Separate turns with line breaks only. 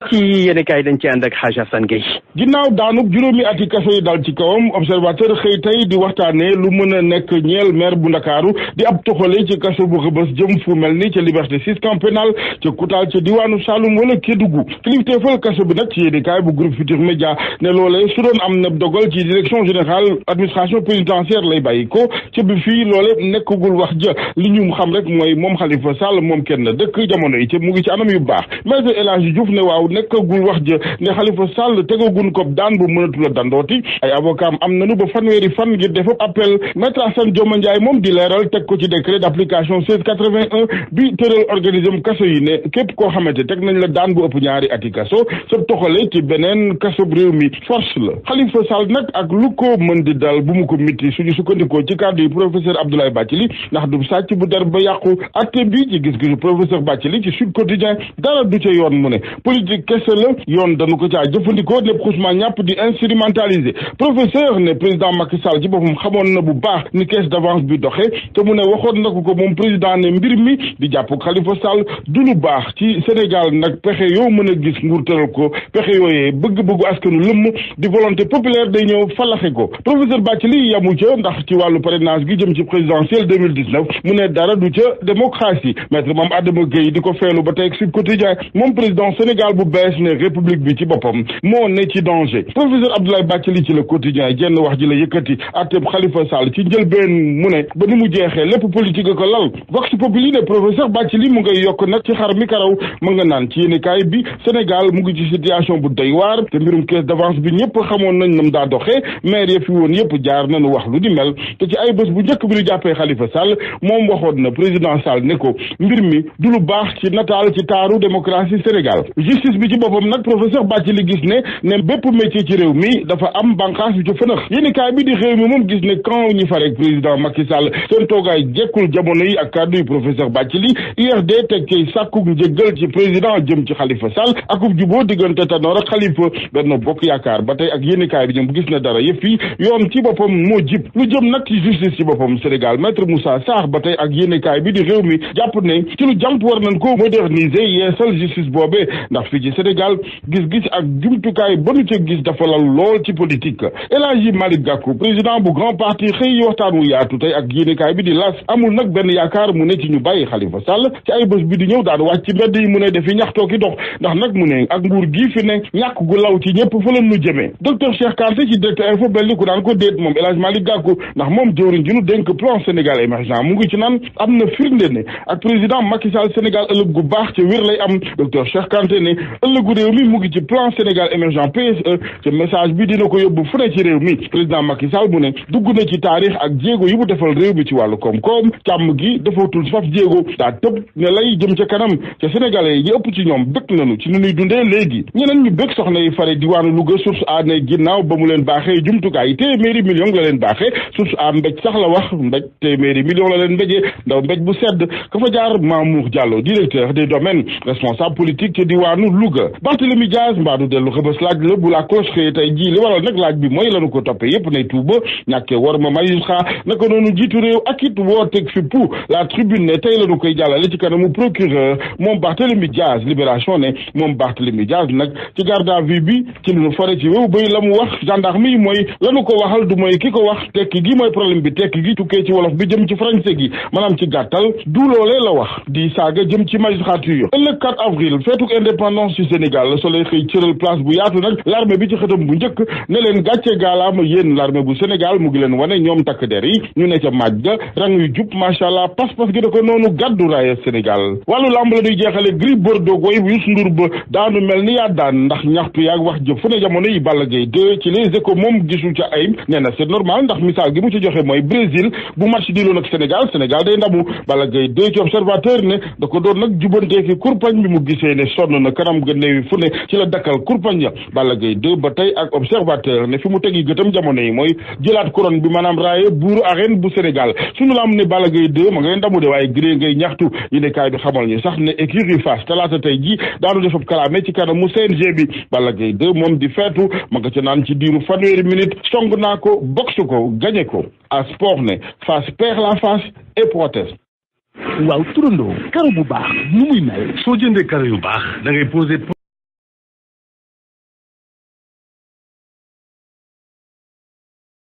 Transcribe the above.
ci yéen kaay dañ ci ànd ak Hadj Assane Gueye.
ginnaaw daanub juróomi ati kaso yi dal ci kawam observateur xëy tey di waxtaane lu mën a nekk ñeel maire bu Ndakaaru di ab toxale ci kaso bu Rebeuss jëm fu mel ni ca Liberté 6 camp pénal ca Koutal ca diwaanu Saloum wala Kédougou kilifteefal kaso bi nag ci yéen kaay bu groupe Futurs Médias ne loolee su doon am na dogal ci direction générale administration pénitentiaire lay bàyyi ko ca bi fii loole nekkagul wax ja li ñu xam rek mooy moom Khalifa Sall moom kenn dëkk jamono yi ca mu ngi ci anam yu baax maître El Hadji Diouf ne waaw nekkagul wax ja ne Khalifa Sall tegagun ko daan bu mënatul a dandooti ay avocat am nañu ba fanweeri fan ngir def appel maître Assane Dioma Ndiaye moom di leeral teg ko ci décret d'application 1681 bi tëral organisme kaso yi ne képp koo xamante teg nañ la daan bu ëpp ñaari ati kaso sa toxale ci beneen kaso réew mi force la Khalifa Sall nag ak lu ko mën di dal bu mu ko mitti suñu sukkandikoo ci kàddu yi professeur Abdoulaye Bathily ndax du sàcc bu der ba yàqu atte bi ci gis-gisu professeur Bathily ci Sud Quotidien dara du ca yoon mu ne politique kese la yoon dañu ko caa jëfandikoo ne Ousmane ñàpp di instrumentaliser professeur ne président Macky Sall ci boppam xamoon na bu baax ni caisse d'avance bi doxee te mu ne waxoon na ko moom président ne mbir mi di jàpp Khalifa Sall du lu baax ci Sénégal nag pexe yoo mën a gis nguur tëral ko pexe yooyee bëgg-bëggu askanu lëmm di volonté populaire day ñëw falaxe ko professeur Bathily yamu ca ndax ci wàllu parrainage gi jëm ci présidentielle 2019 mu ne dara du ca démocratie maître Mame Adama Gueye di ko feelu ba tey Sud Quotidien moom président Sénégal bu bees ne république bi ci boppam moo ne ci danger professeur Abdoulaye Bathily ci Le Quotidien jenn wax ji la yëkkati atteb Khalifa Sall ci njëlbeen mu ne ba ni mu jeexee lépp politique ko lal vox populi ne professeur Bathily mu ngay yokk nag ci xar mi karaw mu nga naan ci yéenekaay bi Sénégal mu ngi ci situation bu doy waar te mbirum caisse d'avance bi ñëpp xamoon nañ nam daa doxee maire ya fi woon yëpp jaar nañu wax lu di mel te ci ay bés bu njëkk bi ñu jàppee Khalifa Sall moom waxoon na président Sall ne ko mbir mi du lu baax ci nataal ci taaru démocratie Sénégal justice bi ci boppam nag professeur Bathily gis ne bépp métier ci réew mi dafa am bànqaas yu ci fënax yéenekaay bi di réew mi moom gis ne quand ñi farek président Macky Sall seen toogaay jekkul jamono yi ak kàddu yu professeur Bathily URD teg cay sàkkuk njëggal ci président jëm ci Khalifa Sall akub juboo diggante Tanor ak Khalifa Benno Bokk Yaakaar ba tey ak yéenekaay bi ñoom gis na dara yëpp fii yoon ci boppam moo jib lu jëm nag ci justice ci boppam Sénégal maître Moussa Sarr ba tey ak yéenekaay bi di réew mi jàpp ne ci lu jàmp war nañ ko moderniser yeesal justice boobee ndax fii ci Sénégal gis-gis ak jumtukaay ba nu ca gis dafa lal lool ci politique El Hadji Malick Gakou président bu grand parti xëy waxtaan wu yaatu tey ak yéenekaay bi di las amul nag benn yaakaar mu ne ci ñu bàyyi Khalifa Sall ci ay bés bi di ñëw daan wàcc ci mbedd yi mu ne dafi ñaxtoo ki dox ndax nag mu ne ak nguur gii fi ne ñàkk gu law ci ñëpp fa la nu jëmee docteur Cheikh Kanté ci Direct Info belli ku daan ko déet moom El Hadji Malick Gakou ndax moom jëwriñ ji nu dénk plan Sénégal émergent mu ngi ci naan am na firnde ne ak président Macky Sall Sénégal ëllëg gu baax ca wér lay am docteur Cheikh Kanté ne ëllëgu réew mi mu ngi ci plan Sénégal émergent PSE te message bi dina ko yóbbu fu ne ci réew mi président Macky Sall mu ne dugg na ci taarix ak jéego yi mu defal réew mi ci wàllu koom-koom càmm gi dafatul faf jéego daa tëb ne lay jëm ca kanam ca sénégalais yi ñi ëpp ci ñoom bëgg nañu ci nu ñuy dundee léegi ñeneen ñu bëgg soxna yi fare diwaanu Louga source a ne ginnaaw ba mu leen baaxee jumtukaay téeméeri million la leen baaxee source a mbéj sax la wax mbéj téeméeri million la leen mbéjee ndaw mbéj bu sedd ka fa jaar Mamour Diallo directeur des domaines responsable politique ca diwaanu Louga Barthélémy Dias mbaadu dellu Rebeuss laaj la bu la cloche xëy tey ji li waral nag laaj bi mooy lanu ko toppee yépp nay tuuba ñàkkee war ma magistrat naka noonu jiitu réew ak it wooteeg fippu la tribune ne tey lanu koy jàllale ci kanamu procureur moom Barthélémy Dias libération ne moom Barthélémy Dias nag ci garde à vue bi ci lu nu fare ci wéw bay la mu wax gendarme yi mooy lanu ko waxal du mooy ki ko wax tekki gi mooy problème bi tekki gi tukkee ci wolof bi jëm ci français gi maanaam ci gàttal du loolee la wax di saaga jëm ci magistrature ëllëg 4 avril feetuk indépendance ci Sénégal la Soleil xëy cëral place bu yaatu nag l'armée bi ci xëtam bu njëkk ne leen gàcce gaalaama yéen l'armée bu Sénégal mu ngi leen wane ñoom takk der yi ñu ne ca maaj ga rang yu jub macha allah pas-pas gi da ko noonu gàddu raaya Sénégal wàllu lamb la ñuy jeexale Gris Bordeaux goy bu Youssou Ndour ba daanu mel ni yaa daan ndax ñaxtu yaag wax jëf fu ne jamono yi Balla Gaye 2 ci les échos moom gisul ca ay nee na c'est normal ndax misaal gi mu ci joxe mooy Brésil bu match di loon ak Sénégal day ndamu Balla Gaye 2 ci observateur ne da ko doon nag jubanteeki kurpañ bi mu gisee ne sonn na kanam ga neewi fu ne ci la dakkal kurpañ ya Balla Gaye 2 ba tey ak observateur ne fi mu tegi gëtam jamono yi mooy jëlaat couronne bi maanaam raaye buuru arène bu Sénégal suñu la am ne Balla Gaye 2 ma ngay ndamu de waaye Gris ngay ñaxtu yéenekaay bi xamal ñu sax ne écurie Fass talaata tey ji daanu defab kalaame ci kanamu CNG bi Balla Gaye 2 moom di feetu ma nga ca naan ci diiru fanweeri minute song naa ko boxe ko gañe ko à sport ne Fass perd la face et proteste.
waaw turandoo karo bu baax nu muy mel.
soo jëndee karo yu baax da ngay poser